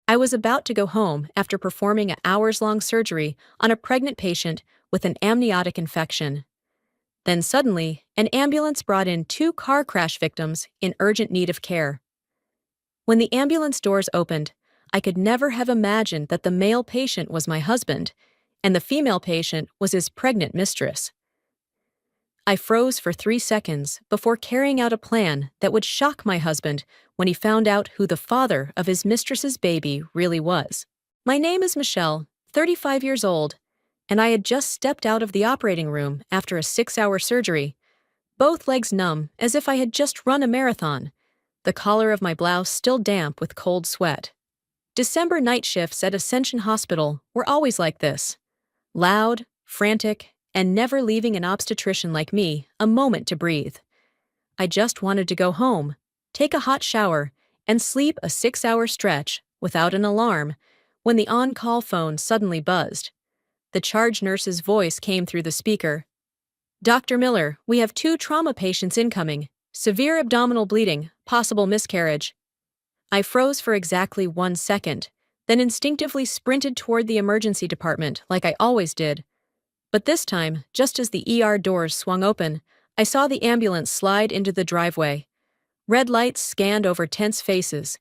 I was about to go home after performing an hours-long surgery on a pregnant patient with an amniotic infection. Then suddenly, an ambulance brought in two car crash victims in urgent need of care. When the ambulance doors opened, I could never have imagined that the male patient was my husband, and the female patient was his pregnant mistress. I froze for 3 seconds before carrying out a plan that would shock my husband when he found out who the father of his mistress's baby really was. My name is Michelle, 35 years old, and I had just stepped out of the operating room after a 6-hour surgery, both legs numb as if I had just run a marathon, the collar of my blouse still damp with cold sweat. December night shifts at Ascension Hospital were always like this: loud, frantic, and never leaving an obstetrician like me a moment to breathe. I just wanted to go home, take a hot shower, and sleep a 6-hour stretch without an alarm when the on-call phone suddenly buzzed. The charge nurse's voice came through the speaker. "Dr. Miller, we have 2 trauma patients incoming. Severe abdominal bleeding, possible miscarriage." I froze for exactly 1 second, then instinctively sprinted toward the emergency department like I always did. But this time, just as the ER doors swung open, I saw the ambulance slide into the driveway. Red lights scanned over tense faces.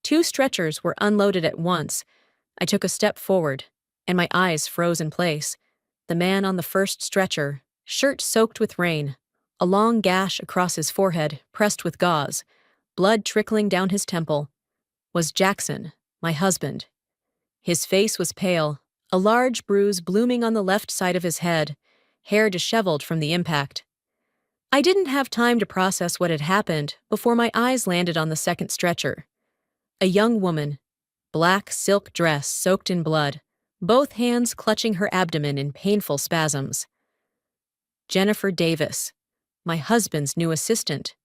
2 stretchers were unloaded at once. I took a step forward, and my eyes froze in place. The man on the first stretcher, shirt soaked with rain, a long gash across his forehead pressed with gauze, blood trickling down his temple, was Jackson, my husband. His face was pale, a large bruise blooming on the left side of his head, hair disheveled from the impact. I didn't have time to process what had happened before my eyes landed on the second stretcher. A young woman, black silk dress soaked in blood, both hands clutching her abdomen in painful spasms. Jennifer Davis, my husband's new assistant.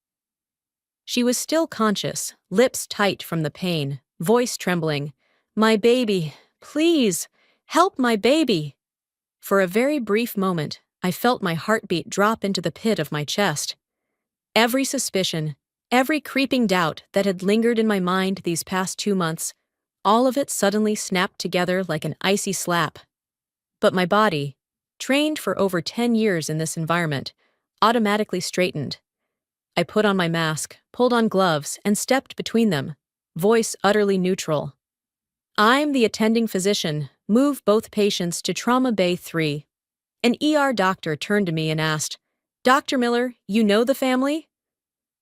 She was still conscious, lips tight from the pain, voice trembling. "My baby, please, help my baby." For a very brief moment, I felt my heartbeat drop into the pit of my chest. Every suspicion, every creeping doubt that had lingered in my mind these past 2 months, all of it suddenly snapped together like an icy slap. But my body, trained for over 10 years in this environment, automatically straightened. I put on my mask, pulled on gloves, and stepped between them, voice utterly neutral. "I'm the attending physician. Move both patients to Trauma Bay 3. An ER doctor turned to me and asked, "Dr. Miller, you know the family?"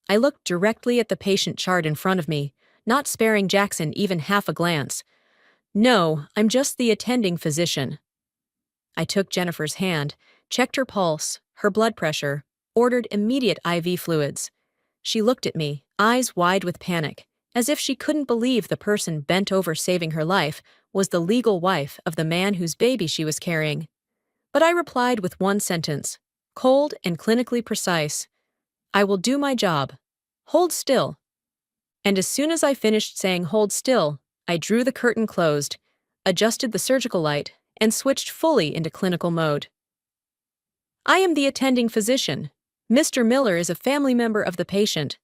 I looked directly at the patient chart in front of me, not sparing Jackson even half a glance. "No, I'm just the attending physician." I took Jennifer's hand, checked her pulse, her blood pressure, ordered immediate IV fluids. She looked at me, eyes wide with panic, as if she couldn't believe the person bent over saving her life was the legal wife of the man whose baby she was carrying. But I replied with one sentence, cold and clinically precise: "I will do my job. Hold still." And as soon as I finished saying "hold still," I drew the curtain closed, adjusted the surgical light, and switched fully into clinical mode. "I am the attending physician. Mr. Miller is a family member of the patient."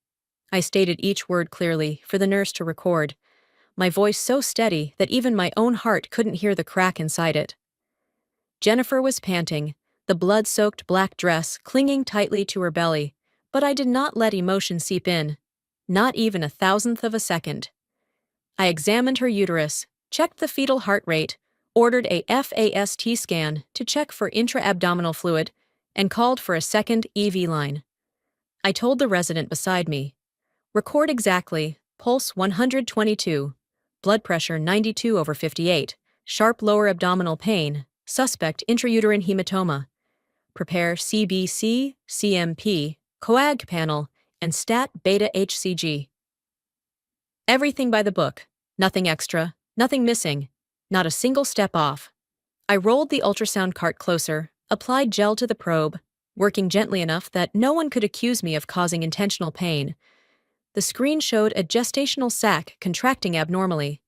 I stated each word clearly for the nurse to record, my voice so steady that even my own heart couldn't hear the crack inside it. Jennifer was panting, the blood-soaked black dress clinging tightly to her belly, but I did not let emotion seep in, not even a thousandth of a second. I examined her uterus, checked the fetal heart rate, ordered a FAST scan to check for intra-abdominal fluid, and called for a second EV line. I told the resident beside me, "Record exactly, pulse 122, blood pressure 92/58, sharp lower abdominal pain, suspect intrauterine hematoma. Prepare CBC, CMP, coag panel, and stat beta HCG." Everything by the book, nothing extra, nothing missing, not a single step off. I rolled the ultrasound cart closer, applied gel to the probe, working gently enough that no one could accuse me of causing intentional pain. The screen showed a gestational sac contracting abnormally.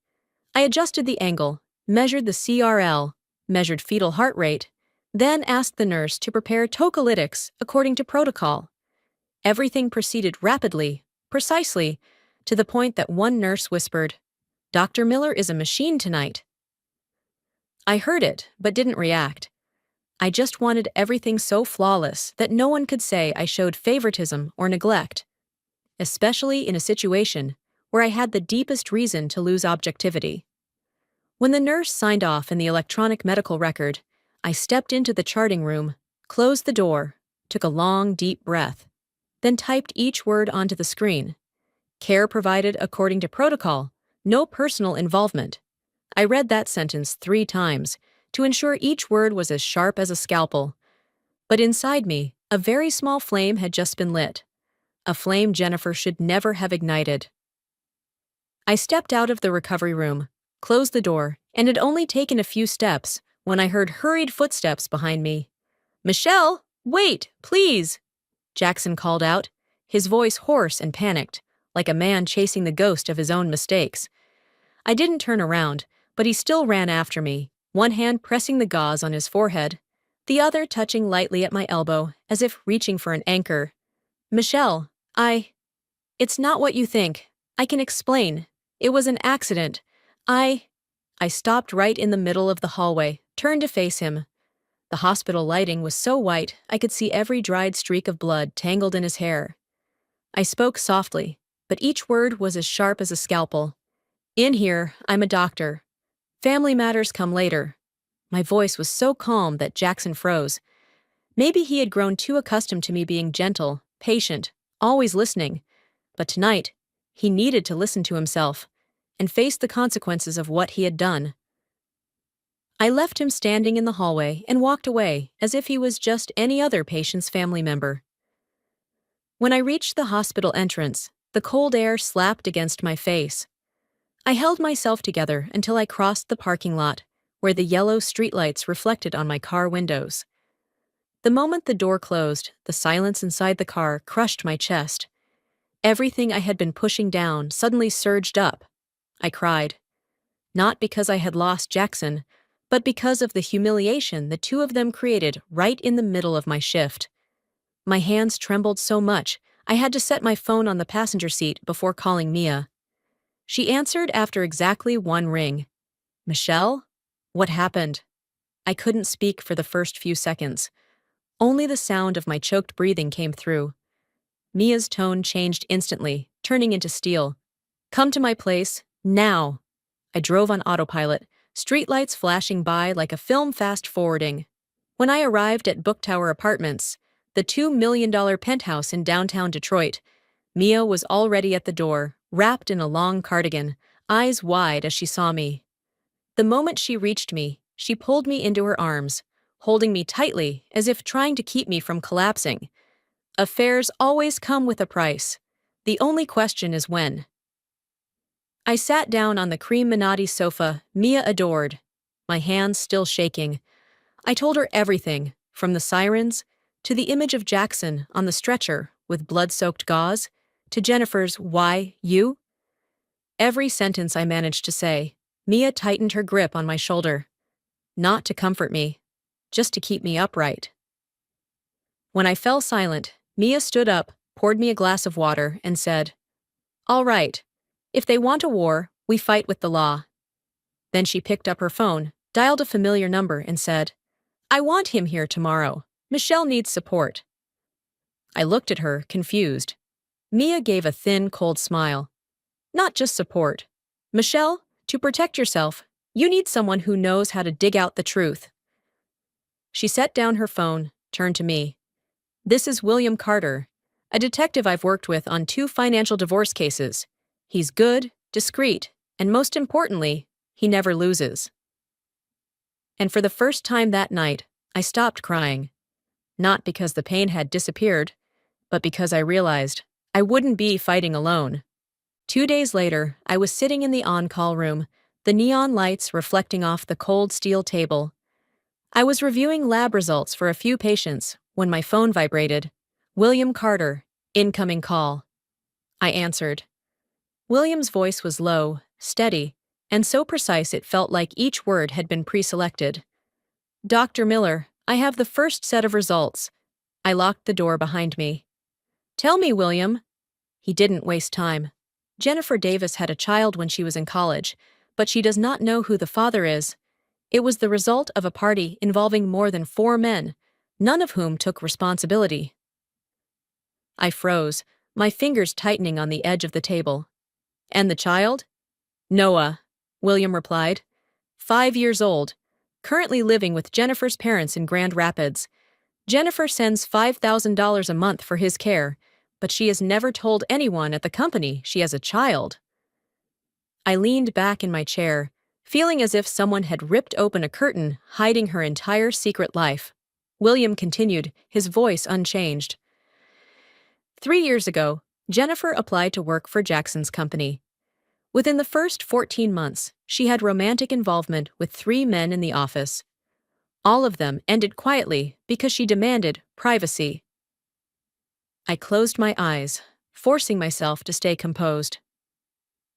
I adjusted the angle, measured the CRL, measured fetal heart rate, then asked the nurse to prepare tocolytics according to protocol. Everything proceeded rapidly, precisely, to the point that one nurse whispered, Dr. Miller is a machine tonight. I heard it, but didn't react. I just wanted everything so flawless that no one could say I showed favoritism or neglect, especially in a situation where I had the deepest reason to lose objectivity. When the nurse signed off in the electronic medical record, I stepped into the charting room, closed the door, took a long, deep breath, then typed each word onto the screen. Care provided according to protocol, no personal involvement. I read that sentence 3 times to ensure each word was as sharp as a scalpel. But inside me, a very small flame had just been lit. A flame Jennifer should never have ignited. I stepped out of the recovery room, closed the door, and had only taken a few steps when I heard hurried footsteps behind me. "Michelle, wait, please!" Jackson called out, his voice hoarse and panicked, like a man chasing the ghost of his own mistakes. I didn't turn around, but he still ran after me, one hand pressing the gauze on his forehead, the other touching lightly at my elbow as if reaching for an anchor. "Michelle, It's not what you think. I can explain. It was an accident. I stopped right in the middle of the hallway, turned to face him. The hospital lighting was so white I could see every dried streak of blood tangled in his hair. I spoke softly, but each word was as sharp as a scalpel. "In here, I'm a doctor. Family matters come later." My voice was so calm that Jackson froze. Maybe he had grown too accustomed to me being gentle, patient, always listening. But tonight, he needed to listen to himself and face the consequences of what he had done. I left him standing in the hallway and walked away as if he was just any other patient's family member. When I reached the hospital entrance, the cold air slapped against my face. I held myself together until I crossed the parking lot, where the yellow streetlights reflected on my car windows. The moment the door closed, the silence inside the car crushed my chest. Everything I had been pushing down suddenly surged up. I cried. Not because I had lost Jackson, but because of the humiliation the two of them created right in the middle of my shift. My hands trembled so much, I had to set my phone on the passenger seat before calling Mia. She answered after exactly 1 ring. "Michelle? What happened?" I couldn't speak for the first few seconds. Only the sound of my choked breathing came through. Mia's tone changed instantly, turning into steel. "Come to my place, now." I drove on autopilot, streetlights flashing by like a film fast-forwarding. When I arrived at Book Tower Apartments, the $2 million penthouse in downtown Detroit, Mia was already at the door, wrapped in a long cardigan, eyes wide as she saw me. The moment she reached me, she pulled me into her arms, holding me tightly as if trying to keep me from collapsing. Affairs always come with a price. The only question is when. I sat down on the cream Minotti sofa Mia adored, my hands still shaking. I told her everything, from the sirens, to the image of Jackson on the stretcher with blood-soaked gauze, to Jennifer's "Why, you?" Every sentence I managed to say, Mia tightened her grip on my shoulder. Not to comfort me, just to keep me upright. When I fell silent, Mia stood up, poured me a glass of water, and said, "All right. If they want a war, we fight with the law." Then she picked up her phone, dialed a familiar number, and said, "I want him here tomorrow. Michelle needs support." I looked at her, confused. Mia gave a thin, cold smile. "Not just support. Michelle, to protect yourself, you need someone who knows how to dig out the truth." She set down her phone, turned to me. "This is William Carter, a detective I've worked with on 2 financial divorce cases. He's good, discreet, and most importantly, he never loses." And for the first time that night, I stopped crying. Not because the pain had disappeared, but because I realized I wouldn't be fighting alone. 2 days later, I was sitting in the on-call room, the neon lights reflecting off the cold steel table. I was reviewing lab results for a few patients when my phone vibrated. "William Carter, incoming call." I answered. William's voice was low, steady, and so precise it felt like each word had been pre-selected. "Dr. Miller, I have the first set of results." I locked the door behind me. "Tell me, William." He didn't waste time. Jennifer Davis had a child when she was in college, but she does not know who the father is. It was the result of a party involving more than 4 men, none of whom took responsibility. I froze, my fingers tightening on the edge of the table. And the child? Noah, William replied. 5 years old, currently living with Jennifer's parents in Grand Rapids. Jennifer sends $5,000 a month for his care, but she has never told anyone at the company she has a child. I leaned back in my chair, feeling as if someone had ripped open a curtain, hiding her entire secret life. William continued, his voice unchanged. 3 years ago, Jennifer applied to work for Jackson's company. Within the first 14 months, she had romantic involvement with 3 men in the office. All of them ended quietly because she demanded privacy. I closed my eyes, forcing myself to stay composed.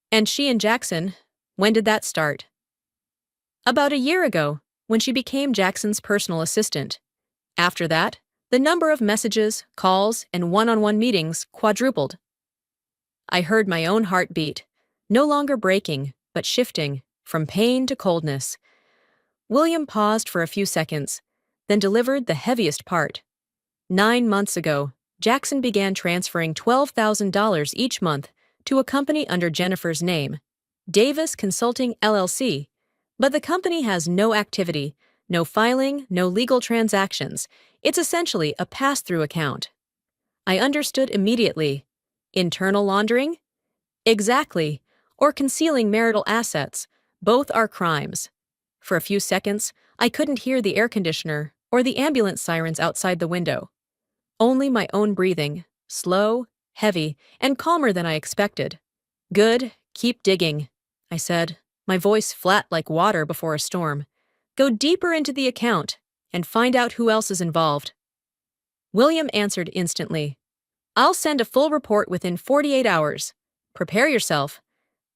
And she and Jackson, when did that start? About a year ago, when she became Jackson's personal assistant. After that, the number of messages, calls, and one-on-one meetings quadrupled. I heard my own heart beat, no longer breaking, but shifting, from pain to coldness. William paused for a few seconds, then delivered the heaviest part. 9 months ago, Jackson began transferring $12,000 each month to a company under Jennifer's name, Davis Consulting LLC, but the company has no activity, no filing, no legal transactions. It's essentially a pass-through account. I understood immediately. Internal laundering? Exactly. Or concealing marital assets. Both are crimes. For a few seconds, I couldn't hear the air conditioner or the ambulance sirens outside the window. Only my own breathing, slow, heavy, and calmer than I expected. Good, keep digging, I said, my voice flat like water before a storm. Go deeper into the account and find out who else is involved. William answered instantly. I'll send a full report within 48 hours. Prepare yourself.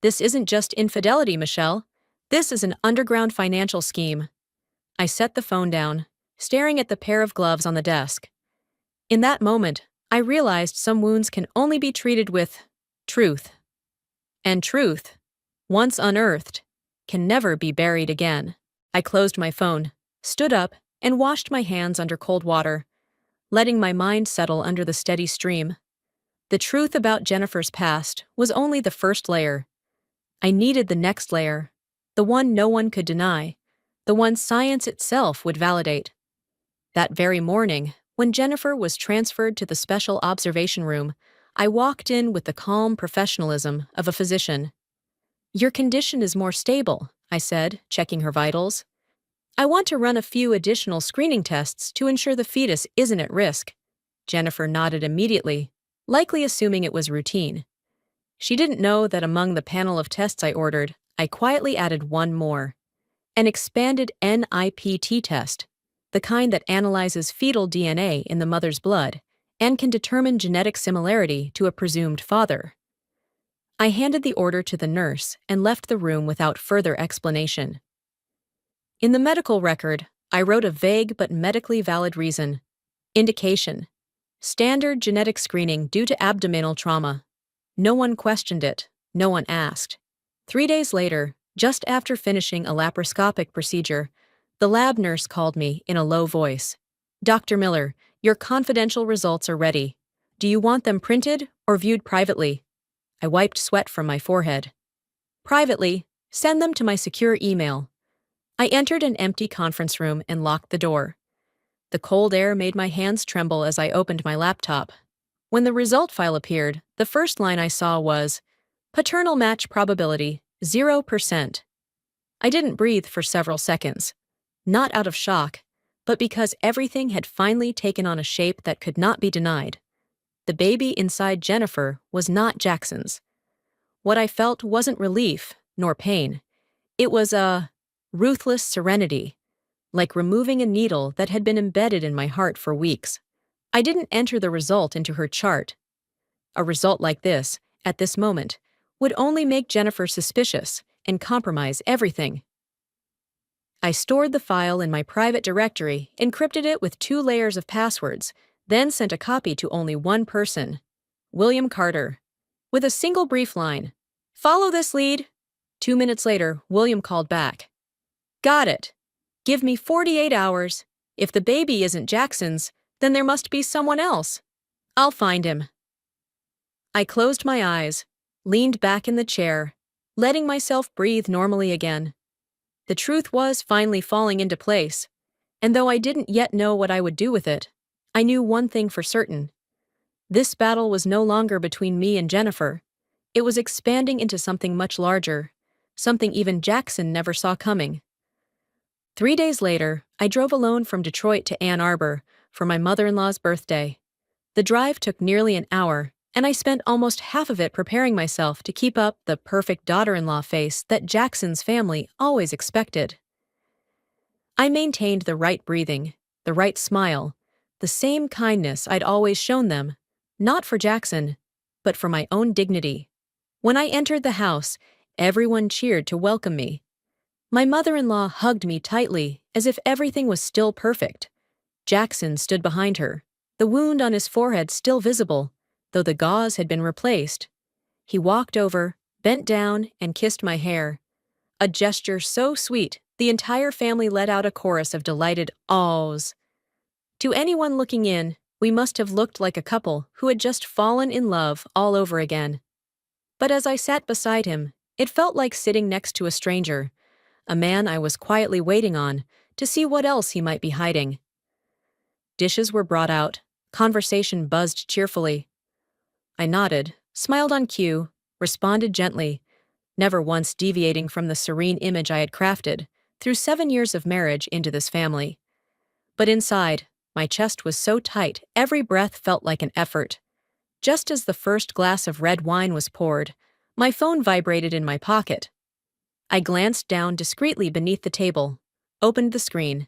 This isn't just infidelity, Michelle. This is an underground financial scheme. I set the phone down, staring at the pair of gloves on the desk. In that moment, I realized some wounds can only be treated with truth. And truth, once unearthed, can never be buried again. I closed my phone, stood up, and washed my hands under cold water, letting my mind settle under the steady stream. The truth about Jennifer's past was only the first layer. I needed the next layer, the one no one could deny, the one science itself would validate. That very morning, when Jennifer was transferred to the special observation room, I walked in with the calm professionalism of a physician. Your condition is more stable, I said, checking her vitals. I want to run a few additional screening tests to ensure the fetus isn't at risk. Jennifer nodded immediately, likely assuming it was routine. She didn't know that among the panel of tests I ordered, I quietly added one more. An expanded NIPT test, the kind that analyzes fetal DNA in the mother's blood and can determine genetic similarity to a presumed father. I handed the order to the nurse and left the room without further explanation. In the medical record, I wrote a vague but medically valid reason. Indication: standard genetic screening due to abdominal trauma. No one questioned it, no one asked. 3 days later, just after finishing a laparoscopic procedure, the lab nurse called me in a low voice. Dr. Miller, your confidential results are ready. Do you want them printed or viewed privately? I wiped sweat from my forehead. Privately, send them to my secure email. I entered an empty conference room and locked the door. The cold air made my hands tremble as I opened my laptop. When the result file appeared, the first line I saw was, paternal match probability, 0%. I didn't breathe for several seconds. Not out of shock, but because everything had finally taken on a shape that could not be denied. The baby inside Jennifer was not Jackson's. What I felt wasn't relief, nor pain. It was a ruthless serenity, like removing a needle that had been embedded in my heart for weeks. I didn't enter the result into her chart. A result like this, at this moment, would only make Jennifer suspicious and compromise everything. I stored the file in my private directory, encrypted it with 2 layers of passwords, then sent a copy to only one person, William Carter, with a single brief line, Follow this lead. 2 minutes later, William called back. Got it. Give me 48 hours. If the baby isn't Jackson's, then there must be someone else. I'll find him. I closed my eyes, leaned back in the chair, letting myself breathe normally again. The truth was finally falling into place, and though I didn't yet know what I would do with it, I knew one thing for certain. This battle was no longer between me and Jennifer. It was expanding into something much larger, something even Jackson never saw coming. 3 days later, I drove alone from Detroit to Ann Arbor for my mother-in-law's birthday. The drive took nearly an hour, and I spent almost half of it preparing myself to keep up the perfect daughter-in-law face that Jackson's family always expected. I maintained the right breathing, the right smile, the same kindness I'd always shown them, not for Jackson, but for my own dignity. When I entered the house, everyone cheered to welcome me. My mother-in-law hugged me tightly, as if everything was still perfect. Jackson stood behind her, the wound on his forehead still visible, though the gauze had been replaced. He walked over, bent down, and kissed my hair. A gesture so sweet, the entire family let out a chorus of delighted awes. To anyone looking in, we must have looked like a couple who had just fallen in love all over again. But as I sat beside him, it felt like sitting next to a stranger, a man I was quietly waiting on to see what else he might be hiding. Dishes were brought out, conversation buzzed cheerfully. I nodded, smiled on cue, responded gently, never once deviating from the serene image I had crafted through 7 years of marriage into this family. But inside, my chest was so tight, every breath felt like an effort. Just as the first glass of red wine was poured, my phone vibrated in my pocket. I glanced down discreetly beneath the table, opened the screen.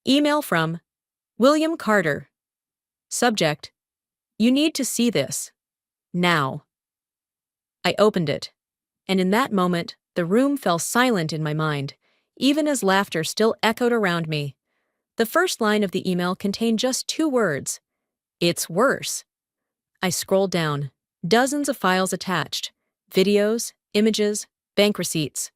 Email from William Carter. Subject: You need to see this. Now. I opened it, and in that moment, the room fell silent in my mind, even as laughter still echoed around me. The first line of the email contained just 2 words. It's worse. I scrolled down, dozens of files attached, videos, images, bank receipts.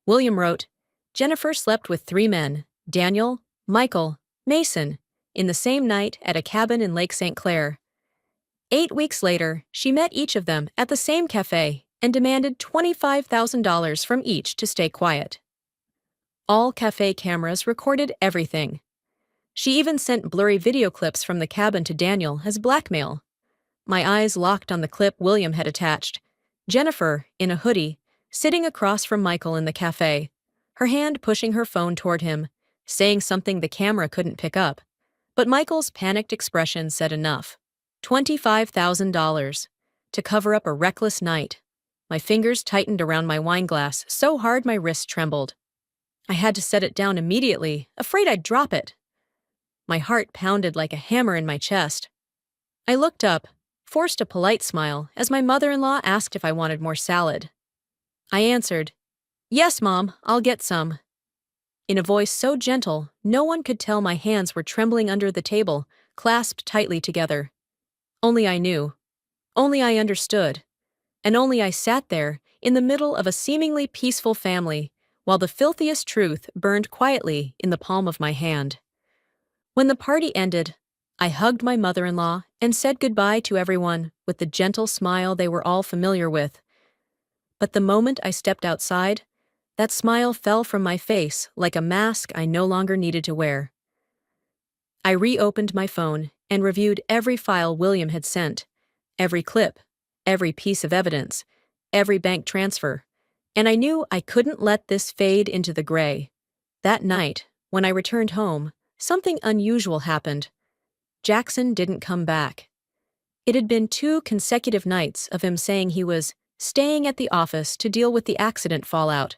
William wrote, Jennifer slept with 3 men, Daniel, Michael, Mason, in the same night at a cabin in Lake St. Clair. 8 weeks later, she met each of them at the same cafe and demanded $25,000 from each to stay quiet. All cafe cameras recorded everything. She even sent blurry video clips from the cabin to Daniel as blackmail. My eyes locked on the clip William had attached. Jennifer, in a hoodie, sitting across from Michael in the cafe, her hand pushing her phone toward him, saying something the camera couldn't pick up. But Michael's panicked expression said enough. $25,000 to cover up a reckless night. My fingers tightened around my wine glass so hard my wrist trembled. I had to set it down immediately, afraid I'd drop it. My heart pounded like a hammer in my chest. I looked up, forced a polite smile as my mother-in-law asked if I wanted more salad. I answered, Yes, Mom, I'll get some. In a voice so gentle, no one could tell my hands were trembling under the table, clasped tightly together. Only I knew. Only I understood. And only I sat there, in the middle of a seemingly peaceful family, while the filthiest truth burned quietly in the palm of my hand. When the party ended, I hugged my mother-in-law and said goodbye to everyone with the gentle smile they were all familiar with. But the moment I stepped outside, that smile fell from my face like a mask I no longer needed to wear. I reopened my phone and reviewed every file William had sent, every clip, every piece of evidence, every bank transfer, and I knew I couldn't let this fade into the gray. That night, when I returned home, something unusual happened. Jackson didn't come back. It had been 2 consecutive nights of him saying he was staying at the office to deal with the accident fallout.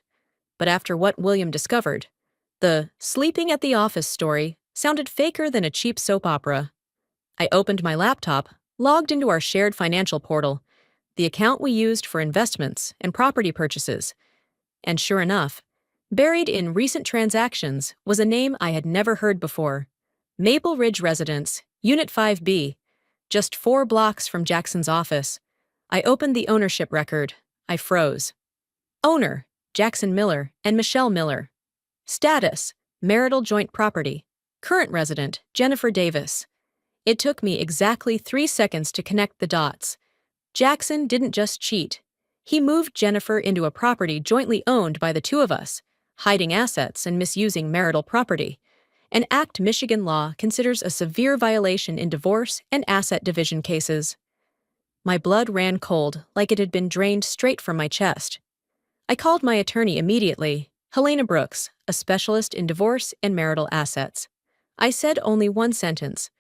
But after what William discovered, the sleeping at the office story sounded faker than a cheap soap opera. I opened my laptop, logged into our shared financial portal, the account we used for investments and property purchases, and sure enough, buried in recent transactions was a name I had never heard before. Maple Ridge Residence, Unit 5B, just 4 blocks from Jackson's office. I opened the ownership record, I froze. Owner, Jackson Miller and Michelle Miller. Status, marital joint property. Current resident, Jennifer Davis. It took me exactly 3 seconds to connect the dots. Jackson didn't just cheat. He moved Jennifer into a property jointly owned by the two of us, hiding assets and misusing marital property. An act Michigan law considers a severe violation in divorce and asset division cases. My blood ran cold, like it had been drained straight from my chest. I called my attorney immediately, Helena Brooks, a specialist in divorce and marital assets. I said only one sentence.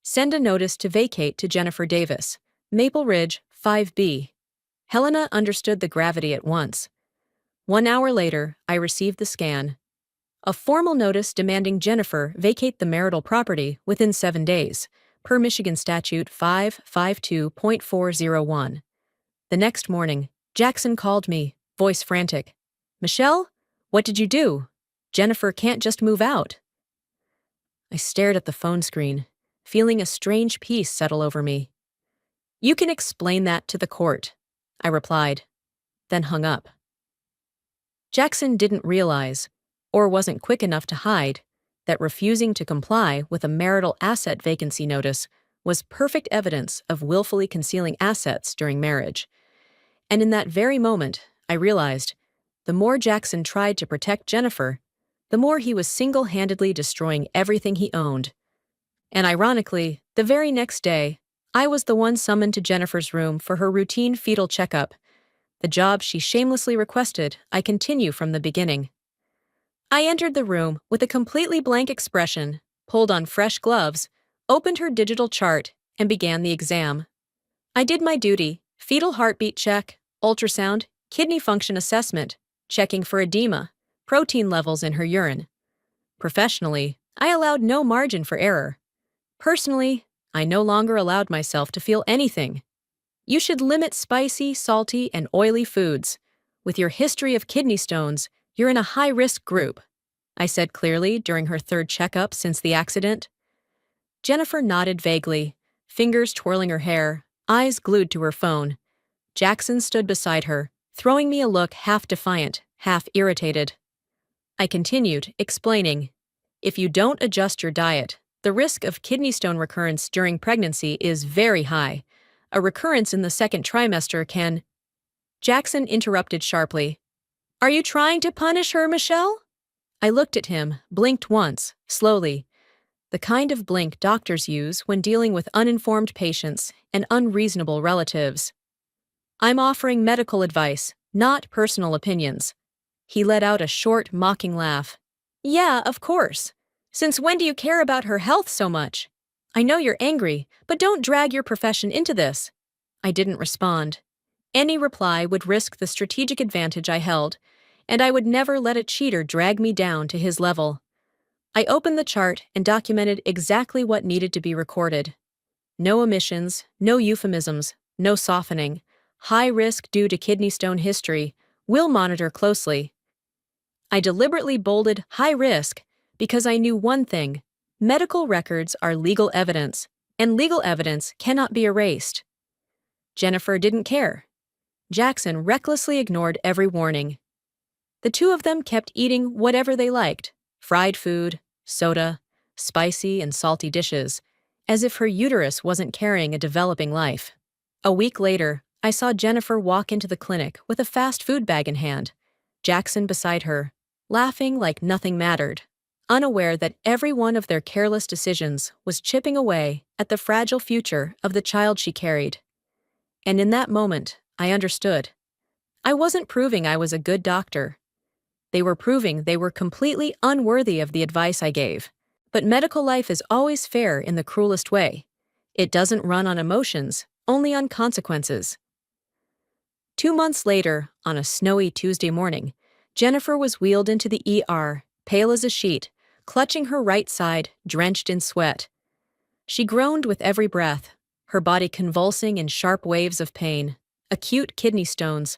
Send a notice to vacate to Jennifer Davis, Maple Ridge, 5B. Helena understood the gravity at once. 1 hour later, I received the scan. A formal notice demanding Jennifer vacate the marital property within 7 days, per Michigan Statute 552.401. The next morning, Jackson called me, voice frantic. Michelle, what did you do? Jennifer can't just move out. I stared at the phone screen, feeling a strange peace settle over me. You can explain that to the court, I replied, then hung up. Jackson didn't realize, or wasn't quick enough to hide, that refusing to comply with a marital asset vacancy notice was perfect evidence of willfully concealing assets during marriage. And in that very moment, I realized, the more Jackson tried to protect Jennifer, the more he was single-handedly destroying everything he owned. And ironically, the very next day, I was the one summoned to Jennifer's room for her routine fetal checkup, the job she shamelessly requested I continue from the beginning. I entered the room with a completely blank expression, pulled on fresh gloves, opened her digital chart, and began the exam. I did my duty, fetal heartbeat check, ultrasound, kidney function assessment, checking for edema, protein levels in her urine. Professionally, I allowed no margin for error. Personally, I no longer allowed myself to feel anything. You should limit spicy, salty, and oily foods. With your history of kidney stones, you're in a high-risk group, I said clearly during her third checkup since the accident. Jennifer nodded vaguely, fingers twirling her hair, eyes glued to her phone. Jackson stood beside her, throwing me a look half defiant, half irritated. I continued, explaining, if you don't adjust your diet, the risk of kidney stone recurrence during pregnancy is very high. A recurrence in the second trimester can... Jackson interrupted sharply. Are you trying to punish her, Michelle? I looked at him, blinked once, slowly. The kind of blink doctors use when dealing with uninformed patients and unreasonable relatives. I'm offering medical advice, not personal opinions. He let out a short, mocking laugh. Yeah, of course. Since when do you care about her health so much? I know you're angry, but don't drag your profession into this. I didn't respond. Any reply would risk the strategic advantage I held, and I would never let a cheater drag me down to his level. I opened the chart and documented exactly what needed to be recorded. No omissions, no euphemisms, no softening. High risk due to kidney stone history. Will monitor closely. I deliberately bolded high risk because I knew one thing. Medical records are legal evidence, and legal evidence cannot be erased. Jennifer didn't care. Jackson recklessly ignored every warning. The two of them kept eating whatever they liked, fried food, soda, spicy and salty dishes, as if her uterus wasn't carrying a developing life. A week later, I saw Jennifer walk into the clinic with a fast food bag in hand, Jackson beside her, laughing like nothing mattered, unaware that every one of their careless decisions was chipping away at the fragile future of the child she carried. And in that moment, I understood. I wasn't proving I was a good doctor. They were proving they were completely unworthy of the advice I gave. But medical life is always fair in the cruelest way. It doesn't run on emotions, only on consequences. 2 months later, on a snowy Tuesday morning, Jennifer was wheeled into the ER, pale as a sheet, clutching her right side, drenched in sweat. She groaned with every breath, her body convulsing in sharp waves of pain. Acute kidney stones.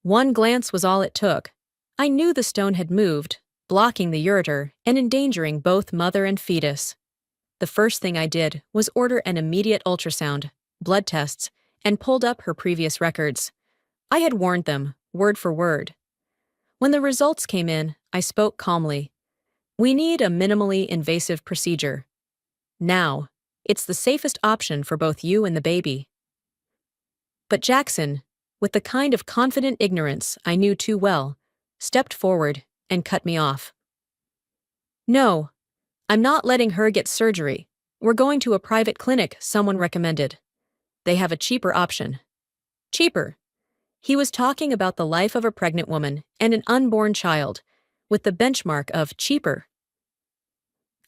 One glance was all it took. I knew the stone had moved, blocking the ureter and endangering both mother and fetus. The first thing I did was order an immediate ultrasound, blood tests, and pulled up her previous records. I had warned them, word for word. When the results came in, I spoke calmly. We need a minimally invasive procedure. Now, it's the safest option for both you and the baby. But Jackson, with the kind of confident ignorance I knew too well, stepped forward and cut me off. No, I'm not letting her get surgery. We're going to a private clinic someone recommended. They have a cheaper option. Cheaper. He was talking about the life of a pregnant woman and an unborn child, with the benchmark of cheaper.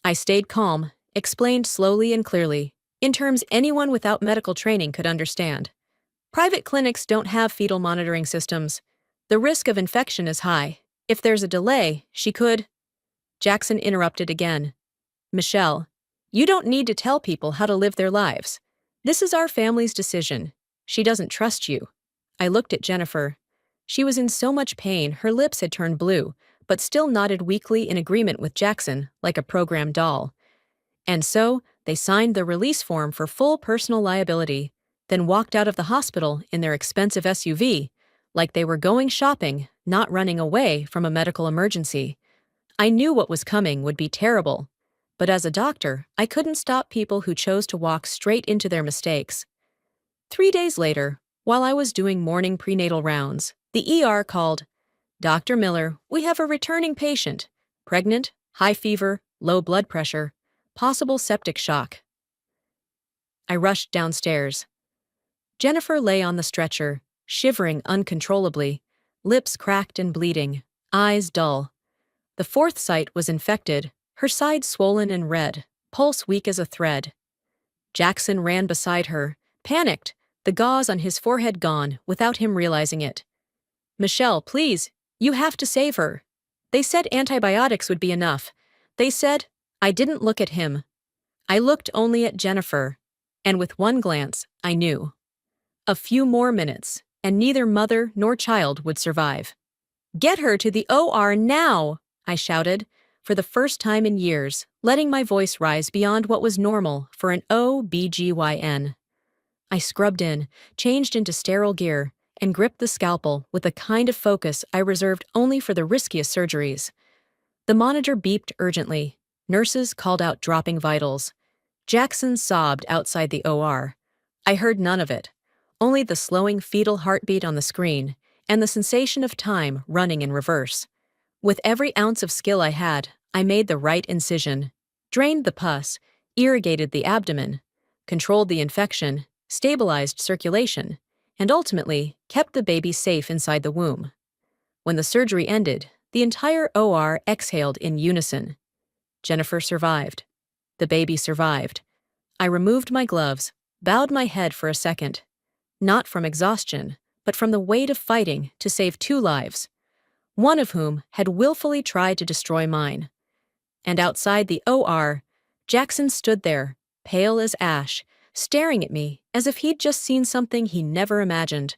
I stayed calm, explained slowly and clearly, in terms anyone without medical training could understand. Private clinics don't have fetal monitoring systems. The risk of infection is high. If there's a delay, she could. Jackson interrupted again. Michelle, you don't need to tell people how to live their lives. This is our family's decision. She doesn't trust you. I looked at Jennifer. She was in so much pain, her lips had turned blue, but still nodded weakly in agreement with Jackson, like a programmed doll. And so, they signed the release form for full personal liability, then walked out of the hospital in their expensive SUV, like they were going shopping, not running away from a medical emergency. I knew what was coming would be terrible, but as a doctor, I couldn't stop people who chose to walk straight into their mistakes. 3 days later, while I was doing morning prenatal rounds, the ER called. Dr. Miller, we have a returning patient. Pregnant, high fever, low blood pressure, possible septic shock. I rushed downstairs. Jennifer lay on the stretcher, shivering uncontrollably, lips cracked and bleeding, eyes dull. The fourth site was infected, her side swollen and red, pulse weak as a thread. Jackson ran beside her, panicked, the gauze on his forehead gone without him realizing it. Michelle, please, you have to save her. They said antibiotics would be enough. They said. I didn't look at him. I looked only at Jennifer, and with one glance, I knew. A few more minutes, and neither mother nor child would survive. Get her to the OR now, I shouted, for the first time in years, letting my voice rise beyond what was normal for an OBGYN. I scrubbed in, changed into sterile gear, and gripped the scalpel with the kind of focus I reserved only for the riskiest surgeries. The monitor beeped urgently. Nurses called out dropping vitals. Jackson sobbed outside the OR. I heard none of it, only the slowing fetal heartbeat on the screen and the sensation of time running in reverse. With every ounce of skill I had, I made the right incision, drained the pus, irrigated the abdomen, controlled the infection, stabilized circulation, and ultimately kept the baby safe inside the womb. When the surgery ended, the entire OR exhaled in unison. Jennifer survived. The baby survived. I removed my gloves, bowed my head for a second, not from exhaustion, but from the weight of fighting to save 2 lives, one of whom had willfully tried to destroy mine. And outside the OR, Jackson stood there, pale as ash, staring at me as if he'd just seen something he never imagined,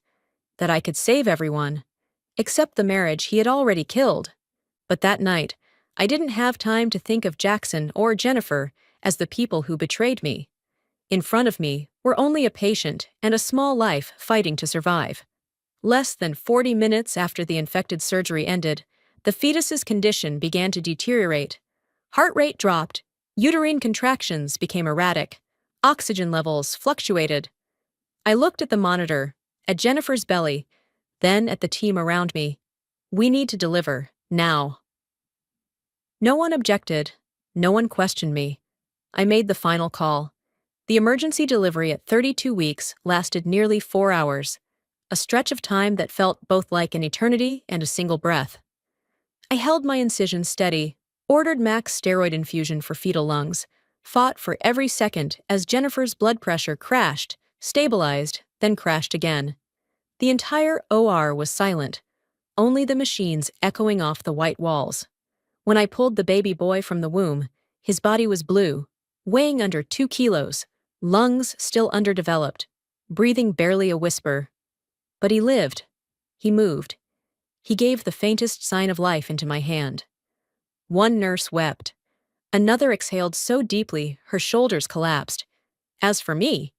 that I could save everyone, except the marriage he had already killed. But that night, I didn't have time to think of Jackson or Jennifer as the people who betrayed me. In front of me were only a patient and a small life fighting to survive. Less than 40 minutes after the infected surgery ended, the fetus's condition began to deteriorate. Heart rate dropped, uterine contractions became erratic, oxygen levels fluctuated. I looked at the monitor, at Jennifer's belly, then at the team around me. We need to deliver, now. No one objected. No one questioned me. I made the final call. The emergency delivery at 32 weeks lasted nearly 4 hours, a stretch of time that felt both like an eternity and a single breath. I held my incision steady, ordered max steroid infusion for fetal lungs, fought for every second as Jennifer's blood pressure crashed, stabilized, then crashed again. The entire OR was silent, only the machines echoing off the white walls. When I pulled the baby boy from the womb, his body was blue, weighing under 2 kilos, lungs still underdeveloped, breathing barely a whisper. But he lived. He moved. He gave the faintest sign of life into my hand. One nurse wept. Another exhaled so deeply her shoulders collapsed. As for me,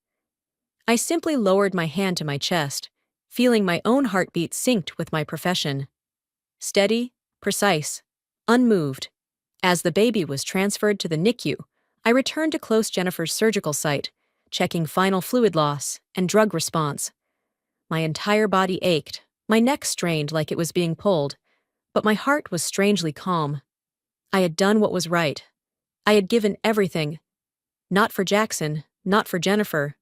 I simply lowered my hand to my chest, feeling my own heartbeat synced with my profession. Steady, precise, unmoved. As the baby was transferred to the NICU, I returned to close Jennifer's surgical site, checking final fluid loss and drug response. My entire body ached, my neck strained like it was being pulled, but my heart was strangely calm. I had done what was right. I had given everything. Not for Jackson, not for Jennifer,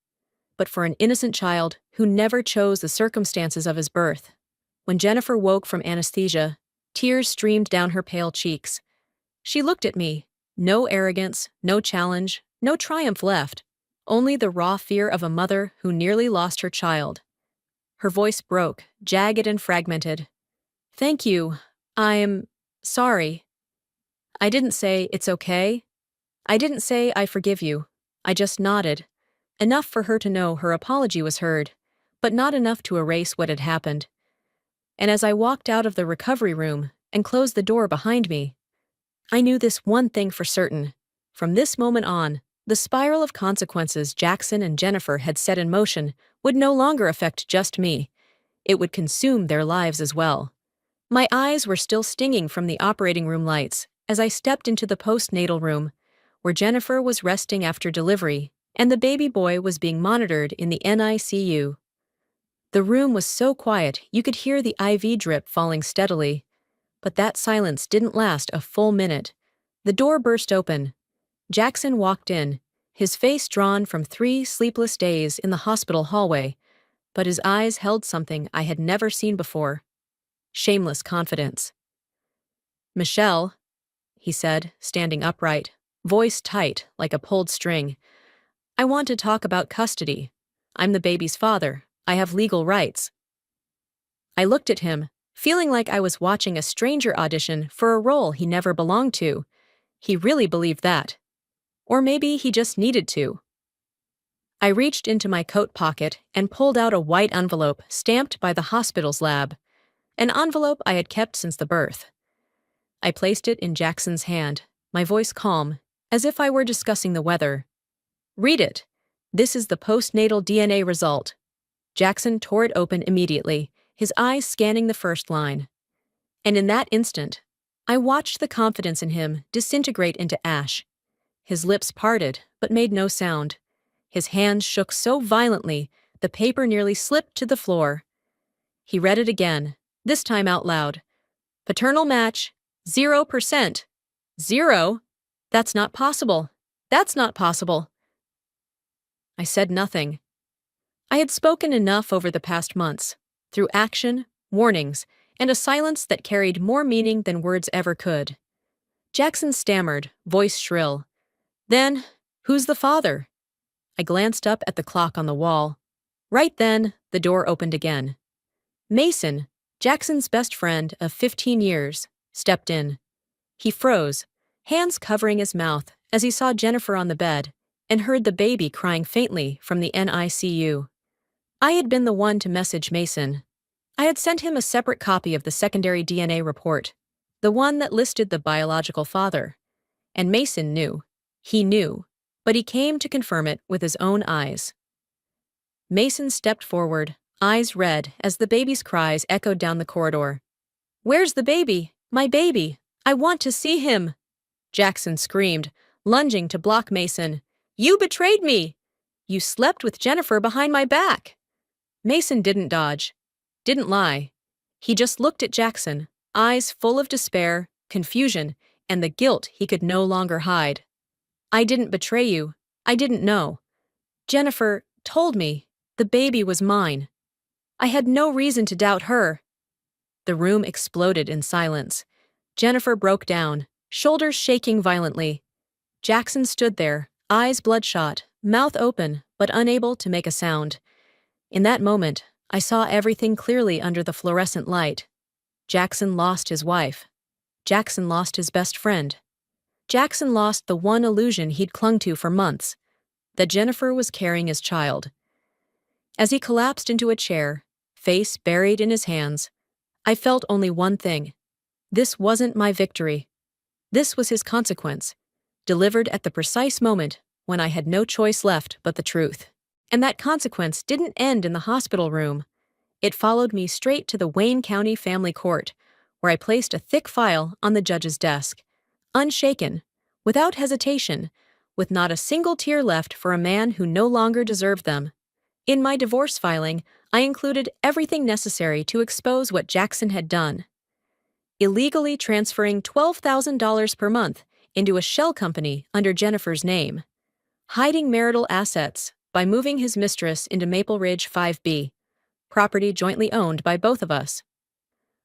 but for an innocent child who never chose the circumstances of his birth. When Jennifer woke from anesthesia, tears streamed down her pale cheeks. She looked at me. No arrogance, no challenge, no triumph left. Only the raw fear of a mother who nearly lost her child. Her voice broke, jagged and fragmented. "Thank you. I'm sorry. I didn't say it's okay. I didn't say I forgive you. I just nodded. Enough for her to know her apology was heard, but not enough to erase what had happened. And as I walked out of the recovery room and closed the door behind me, I knew this one thing for certain. From this moment on, the spiral of consequences Jackson and Jennifer had set in motion would no longer affect just me. It would consume their lives as well. My eyes were still stinging from the operating room lights as I stepped into the postnatal room, where Jennifer was resting after delivery and the baby boy was being monitored in the NICU. The room was so quiet you could hear the IV drip falling steadily. But that silence didn't last a full minute. The door burst open. Jackson walked in, his face drawn from 3 sleepless days in the hospital hallway, but his eyes held something I had never seen before. Shameless confidence. "Michelle," he said, standing upright, voice tight like a pulled string, "I want to talk about custody. I'm the baby's father. I have legal rights." I looked at him, feeling like I was watching a stranger audition for a role he never belonged to. He really believed that. Or maybe he just needed to. I reached into my coat pocket and pulled out a white envelope stamped by the hospital's lab, an envelope I had kept since the birth. I placed it in Jackson's hand, my voice calm, as if I were discussing the weather. "Read it. This is the postnatal DNA result." Jackson tore it open immediately, his eyes scanning the first line. And in that instant, I watched the confidence in him disintegrate into ash. His lips parted, but made no sound. His hands shook so violently, the paper nearly slipped to the floor. He read it again, this time out loud. "Paternal match, 0%. 0? That's not possible. That's not possible." I said nothing. I had spoken enough over the past months, through action, warnings, and a silence that carried more meaning than words ever could. Jackson stammered, voice shrill. "Then, who's the father?" I glanced up at the clock on the wall. Right then, the door opened again. Mason, Jackson's best friend of 15 years, stepped in. He froze, hands covering his mouth as he saw Jennifer on the bed and heard the baby crying faintly from the NICU. I had been the one to message Mason. I had sent him a separate copy of the secondary DNA report, the one that listed the biological father. And Mason knew. He knew, but he came to confirm it with his own eyes. Mason stepped forward, eyes red as the baby's cries echoed down the corridor. "Where's the baby? My baby! I want to see him!" Jackson screamed, lunging to block Mason. "You betrayed me! You slept with Jennifer behind my back!" Mason didn't dodge, didn't lie. He just looked at Jackson, eyes full of despair, confusion, and the guilt he could no longer hide. "I didn't betray you. I didn't know. Jennifer told me the baby was mine. I had no reason to doubt her." The room exploded in silence. Jennifer broke down, shoulders shaking violently. Jackson stood there, eyes bloodshot, mouth open, but unable to make a sound. In that moment, I saw everything clearly under the fluorescent light. Jackson lost his wife. Jackson lost his best friend. Jackson lost the one illusion he'd clung to for months, that Jennifer was carrying his child. As he collapsed into a chair, face buried in his hands, I felt only one thing. This wasn't my victory. This was his consequence, delivered at the precise moment when I had no choice left but the truth. And that consequence didn't end in the hospital room. It followed me straight to the Wayne County Family Court, where I placed a thick file on the judge's desk. Unshaken, without hesitation, with not a single tear left for a man who no longer deserved them. In my divorce filing, I included everything necessary to expose what Jackson had done. Illegally transferring $12,000 per month into a shell company under Jennifer's name. Hiding marital assets by moving his mistress into Maple Ridge 5B, property jointly owned by both of us.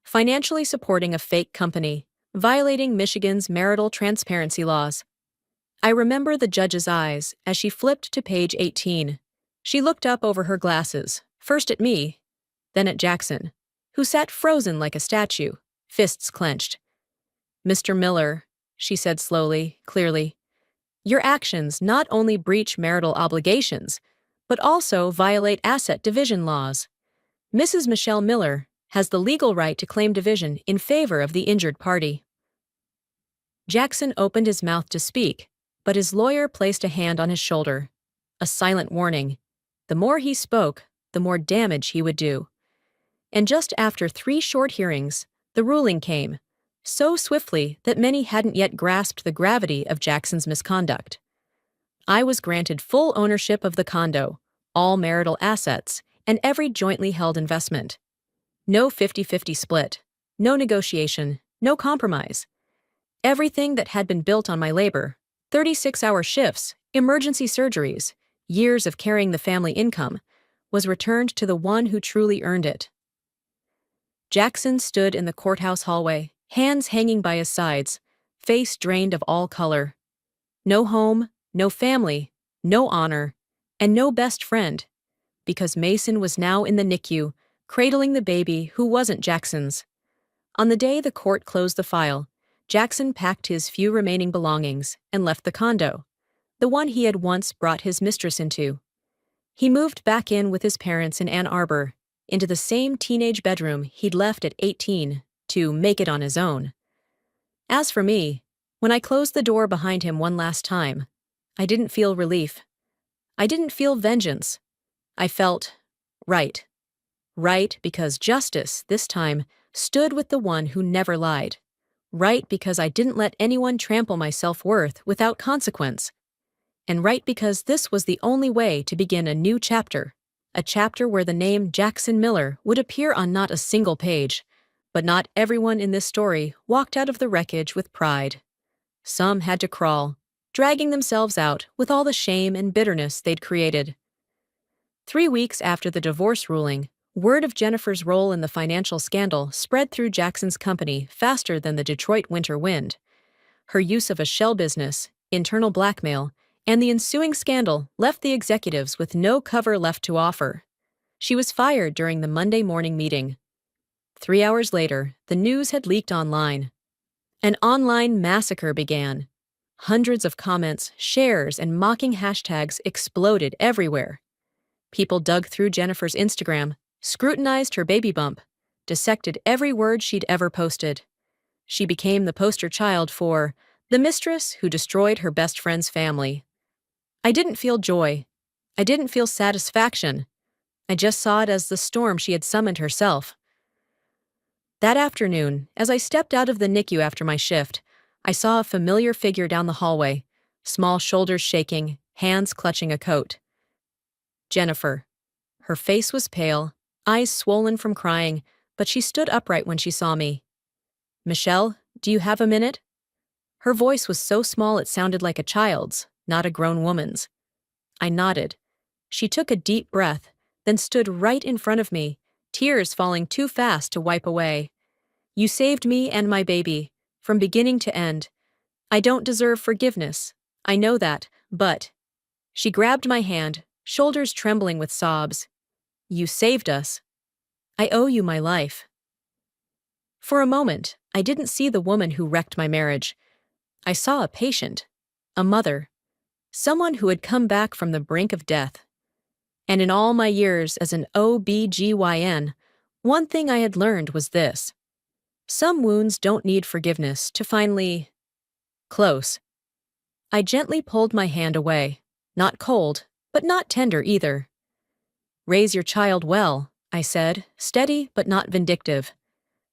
Financially supporting a fake company, violating Michigan's marital transparency laws. I remember the judge's eyes as she flipped to page 18. She looked up over her glasses, first at me, then at Jackson, who sat frozen like a statue, fists clenched. "Mr. Miller," she said slowly, clearly, "your actions not only breach marital obligations, but also violate asset division laws. Mrs. Michelle Miller has the legal right to claim division in favor of the injured party." Jackson opened his mouth to speak, but his lawyer placed a hand on his shoulder. A silent warning. The more he spoke, the more damage he would do. And just after 3 short hearings, the ruling came, so swiftly that many hadn't yet grasped the gravity of Jackson's misconduct. I was granted full ownership of the condo, all marital assets, and every jointly held investment. No 50-50 split, no negotiation, no compromise. Everything that had been built on my labor, 36-hour shifts, emergency surgeries, years of carrying the family income, was returned to the one who truly earned it. Jackson stood in the courthouse hallway, hands hanging by his sides, face drained of all color. No home, no family, no honor, and no best friend, because Mason was now in the NICU, cradling the baby who wasn't Jackson's. On the day the court closed the file, Jackson packed his few remaining belongings and left the condo, the one he had once brought his mistress into. He moved back in with his parents in Ann Arbor, into the same teenage bedroom he'd left at 18 to make it on his own. As for me, when I closed the door behind him one last time, I didn't feel relief. I didn't feel vengeance. I felt right. Right because justice, this time, stood with the one who never lied. Right because I didn't let anyone trample my self-worth without consequence. And right because this was the only way to begin a new chapter, a chapter where the name Jackson Miller would appear on not a single page, but not everyone in this story walked out of the wreckage with pride. Some had to crawl, dragging themselves out with all the shame and bitterness they'd created. 3 weeks after the divorce ruling, word of Jennifer's role in the financial scandal spread through Jackson's company faster than the Detroit winter wind. Her use of a shell business, internal blackmail, and the ensuing scandal left the executives with no cover left to offer. She was fired during the Monday morning meeting. 3 hours later, the news had leaked online. An online massacre began. Hundreds of comments, shares, and mocking hashtags exploded everywhere. People dug through Jennifer's Instagram, scrutinized her baby bump, dissected every word she'd ever posted. She became the poster child for the mistress who destroyed her best friend's family. I didn't feel joy. I didn't feel satisfaction. I just saw it as the storm she had summoned herself. That afternoon, as I stepped out of the NICU after my shift, I saw a familiar figure down the hallway, small shoulders shaking, hands clutching a coat. Jennifer. Her face was pale, eyes swollen from crying, but she stood upright when she saw me. "Michelle, do you have a minute?" Her voice was so small it sounded like a child's, not a grown woman's. I nodded. She took a deep breath, then stood right in front of me, tears falling too fast to wipe away. "You saved me and my baby, from beginning to end. I don't deserve forgiveness. I know that, but..." She grabbed my hand, shoulders trembling with sobs. "You saved us. I owe you my life." For a moment, I didn't see the woman who wrecked my marriage. I saw a patient, a mother, someone who had come back from the brink of death. And in all my years as an OB/GYN, one thing I had learned was this. Some wounds don't need forgiveness to finally close. I gently pulled my hand away, not cold, but not tender either. "Raise your child well," I said, steady but not vindictive.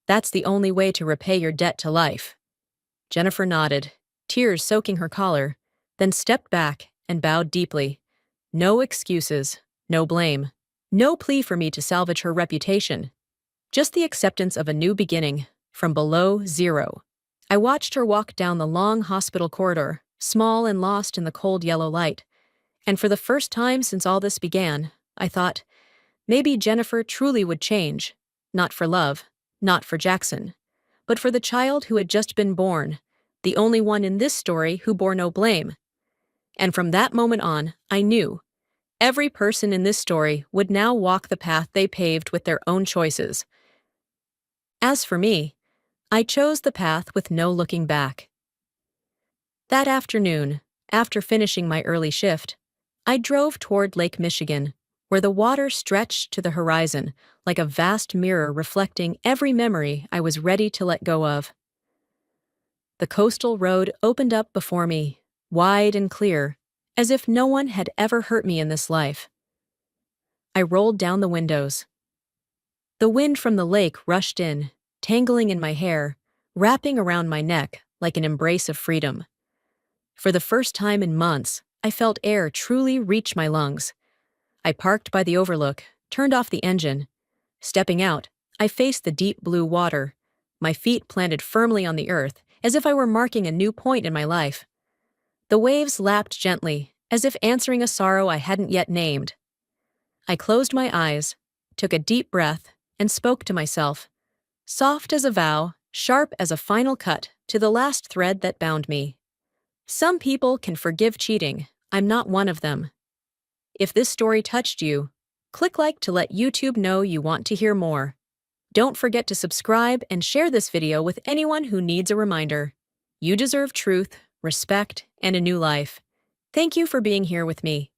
That's the only way to repay your debt to life. Jennifer nodded, tears soaking her collar, then stepped back and bowed deeply. No excuses, no blame, no plea for me to salvage her reputation. Just the acceptance of a new beginning, from below zero. I watched her walk down the long hospital corridor, small and lost in the cold yellow light. And for the first time since all this began, I thought, maybe Jennifer truly would change. Not for love, not for Jackson, but for the child who had just been born, the only one in this story who bore no blame. And from that moment on, I knew every person in this story would now walk the path they paved with their own choices. As for me, I chose the path with no looking back. That afternoon, after finishing my early shift, I drove toward Lake Michigan, where the water stretched to the horizon like a vast mirror reflecting every memory I was ready to let go of. The coastal road opened up before me, wide and clear, as if no one had ever hurt me in this life. I rolled down the windows. The wind from the lake rushed in, tangling in my hair, wrapping around my neck like an embrace of freedom. For the first time in months, I felt air truly reach my lungs. I parked by the overlook, turned off the engine. Stepping out, I faced the deep blue water, my feet planted firmly on the earth, as if I were marking a new point in my life. The waves lapped gently, as if answering a sorrow I hadn't yet named. I closed my eyes, took a deep breath, and spoke to myself, soft as a vow, sharp as a final cut to the last thread that bound me. Some people can forgive cheating. I'm not one of them. If this story touched you, click like to let YouTube know you want to hear more. Don't forget to subscribe and share this video with anyone who needs a reminder. You deserve truth, respect, and a new life. Thank you for being here with me.